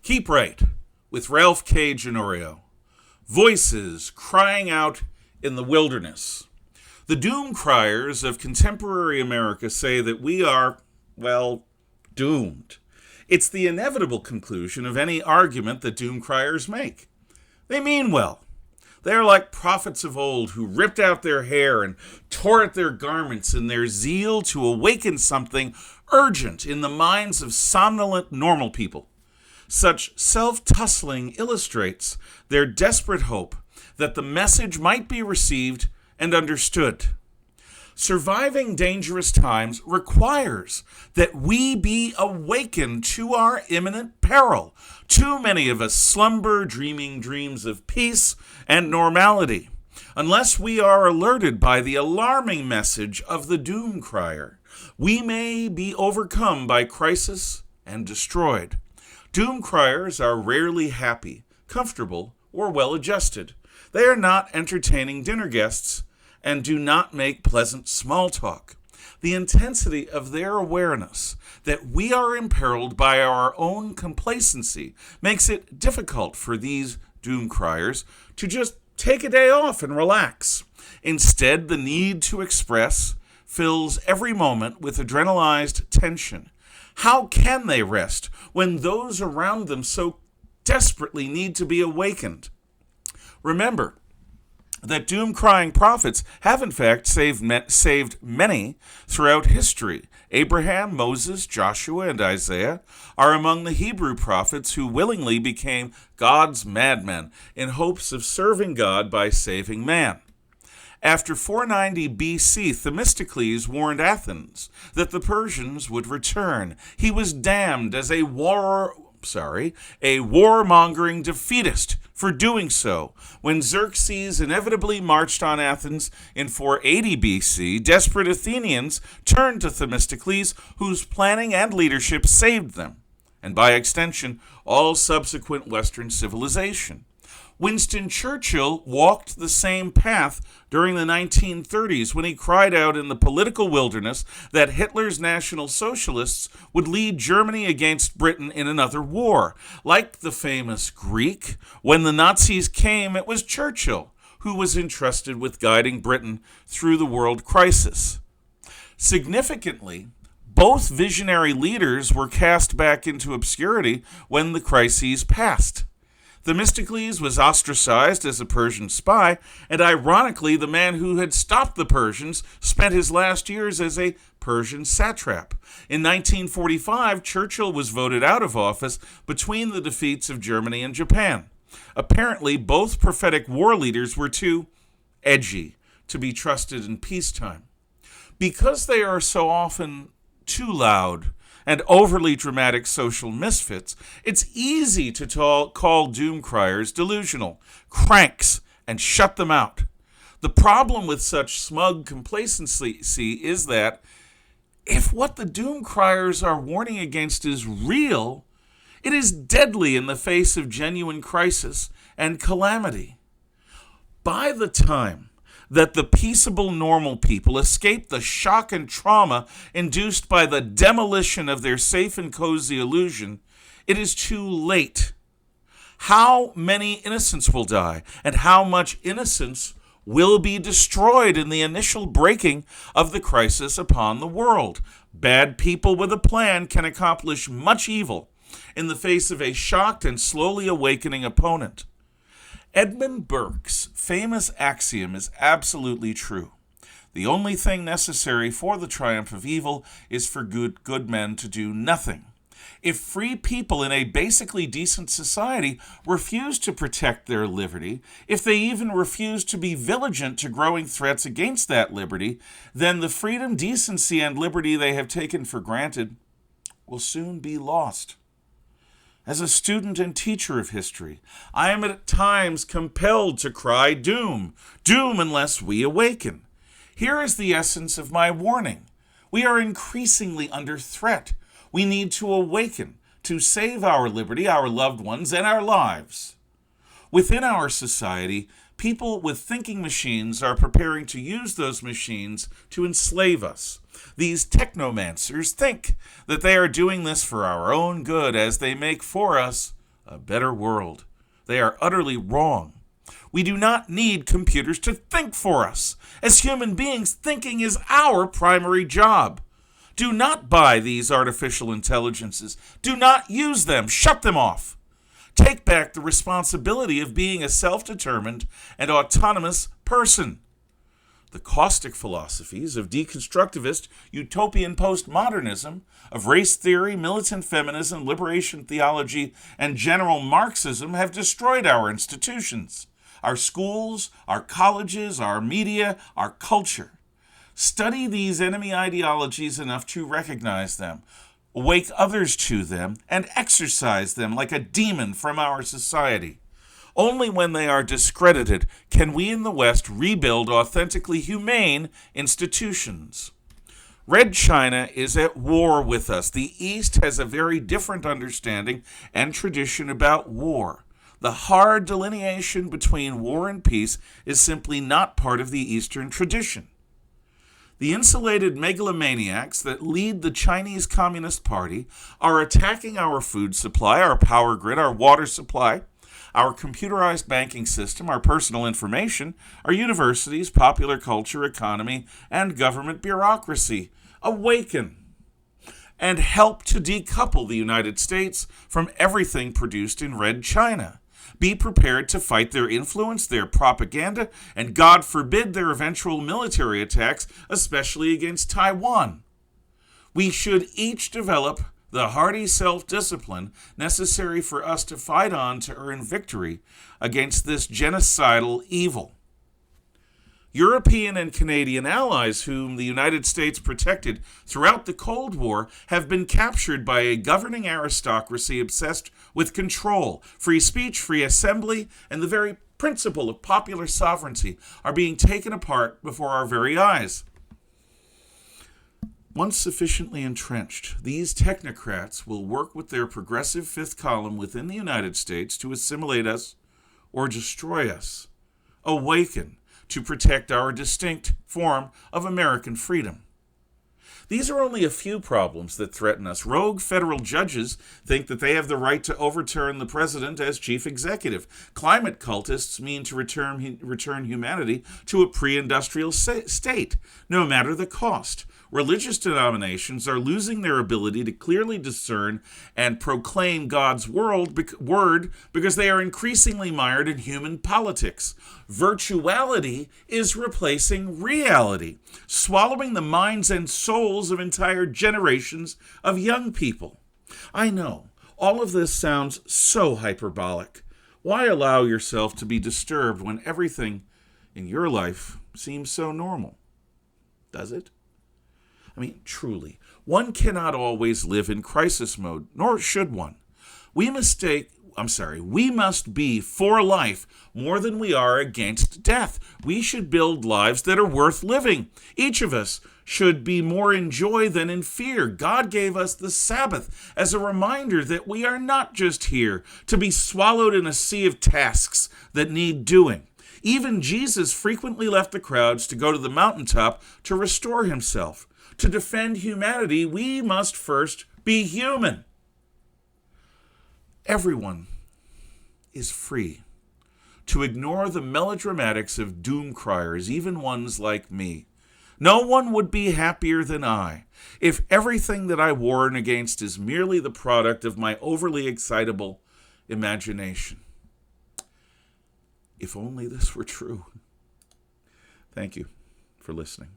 Keep Right with Ralph K. Ginorio. Voices crying out in the wilderness. The doom criers of contemporary America say that we are, well, doomed. It's the inevitable conclusion of any argument that doom criers make. They mean well. They are like prophets of old who ripped out their hair and tore at their garments in their zeal to awaken something urgent in the minds of somnolent normal people. Such self-tussling illustrates their desperate hope that the message might be received and understood. Surviving dangerous times requires that we be awakened to our imminent peril. Too many of us slumber dreaming dreams of peace and normality. Unless we are alerted by the alarming message of the doom crier, we may be overcome by crisis and destroyed. Doom criers are rarely happy, comfortable, or well-adjusted. They are not entertaining dinner guests and do not make pleasant small talk. The intensity of their awareness that we are imperiled by our own complacency makes it difficult for these doom criers to just take a day off and relax. Instead, the need to express fills every moment with adrenalized tension. How can they rest when those around them so desperately need to be awakened? Remember that doom-crying prophets have in fact saved many throughout history. Abraham, Moses, Joshua, and Isaiah are among the Hebrew prophets who willingly became God's madmen in hopes of serving God by saving man. After 490 BC, Themistocles warned Athens that the Persians would return. He was damned as a warmongering defeatist for doing so. When Xerxes inevitably marched on Athens in 480 BC, desperate Athenians turned to Themistocles, whose planning and leadership saved them, and by extension, all subsequent Western civilization. Winston Churchill walked the same path during the 1930s when he cried out in the political wilderness that Hitler's National Socialists would lead Germany against Britain in another war. Like the famous Greek, when the Nazis came, it was Churchill who was entrusted with guiding Britain through the world crisis. Significantly, both visionary leaders were cast back into obscurity when the crises passed. Themistocles was ostracized as a Persian spy, and ironically, the man who had stopped the Persians spent his last years as a Persian satrap. In 1945, Churchill was voted out of office between the defeats of Germany and Japan. Apparently, both prophetic war leaders were too edgy to be trusted in peacetime. Because they are so often too loud and overly dramatic social misfits, it's easy to call doom criers delusional, cranks, and shut them out. The problem with such smug complacency is that if what the doom criers are warning against is real, it is deadly in the face of genuine crisis and calamity. By the time that the peaceable normal people escape the shock and trauma induced by the demolition of their safe and cozy illusion, it is too late. How many innocents will die, and how much innocence will be destroyed in the initial breaking of the crisis upon the world? Bad people with a plan can accomplish much evil in the face of a shocked and slowly awakening opponent. Edmund Burke's famous axiom is absolutely true. The only thing necessary for the triumph of evil is for good men to do nothing. If free people in a basically decent society refuse to protect their liberty, if they even refuse to be vigilant to growing threats against that liberty, then the freedom, decency, and liberty they have taken for granted will soon be lost. As a student and teacher of history, I am at times compelled to cry doom, doom unless we awaken. Here is the essence of my warning. We are increasingly under threat. We need to awaken to save our liberty, our loved ones, and our lives. Within our society, people with thinking machines are preparing to use those machines to enslave us. These technomancers think that they are doing this for our own good as they make for us a better world. They are utterly wrong. We do not need computers to think for us. As human beings, thinking is our primary job. Do not buy these artificial intelligences. Do not use them. Shut them off. Take back the responsibility of being a self-determined and autonomous person. The caustic philosophies of deconstructivist utopian postmodernism, of race theory, militant feminism, liberation theology, and general Marxism have destroyed our institutions, our schools, our colleges, our media, our culture. Study these enemy ideologies enough to recognize them, awake others to them, and exorcise them like a demon from our society. Only when they are discredited can we in the West rebuild authentically humane institutions. Red China is at war with us. The East has a very different understanding and tradition about war. The hard delineation between war and peace is simply not part of the Eastern tradition. The insulated megalomaniacs that lead the Chinese Communist Party are attacking our food supply, our power grid, our water supply, our computerized banking system, our personal information, our universities, popular culture, economy, and government bureaucracy. Awaken and help to decouple the United States from everything produced in Red China. Be prepared to fight their influence, their propaganda, and God forbid their eventual military attacks, especially against Taiwan. We should each develop the hardy self-discipline necessary for us to fight on to earn victory against this genocidal evil. European and Canadian allies whom the United States protected throughout the Cold War have been captured by a governing aristocracy obsessed with control. Free speech, free assembly, and the very principle of popular sovereignty are being taken apart before our very eyes. Once sufficiently entrenched, these technocrats will work with their progressive fifth column within the United States to assimilate us or destroy us. Awaken to protect our distinct form of American freedom. These are only a few problems that threaten us. Rogue federal judges think that they have the right to overturn the president as chief executive. Climate cultists mean to return humanity to a pre-industrial state, no matter the cost. Religious denominations are losing their ability to clearly discern and proclaim God's word because they are increasingly mired in human politics. Virtuality is replacing reality, swallowing the minds and souls of entire generations of young people. I know, all of this sounds so hyperbolic. Why allow yourself to be disturbed when everything in your life seems so normal? Does it? I mean, truly, one cannot always live in crisis mode, nor should one. We must be for life more than we are against death. We should build lives that are worth living. Each of us should be more in joy than in fear. God gave us the Sabbath as a reminder that we are not just here to be swallowed in a sea of tasks that need doing. Even Jesus frequently left the crowds to go to the mountaintop to restore himself. To defend humanity, we must first be human. Everyone is free to ignore the melodramatics of doom criers, even ones like me. No one would be happier than I if everything that I warn against is merely the product of my overly excitable imagination. If only this were true. Thank you for listening.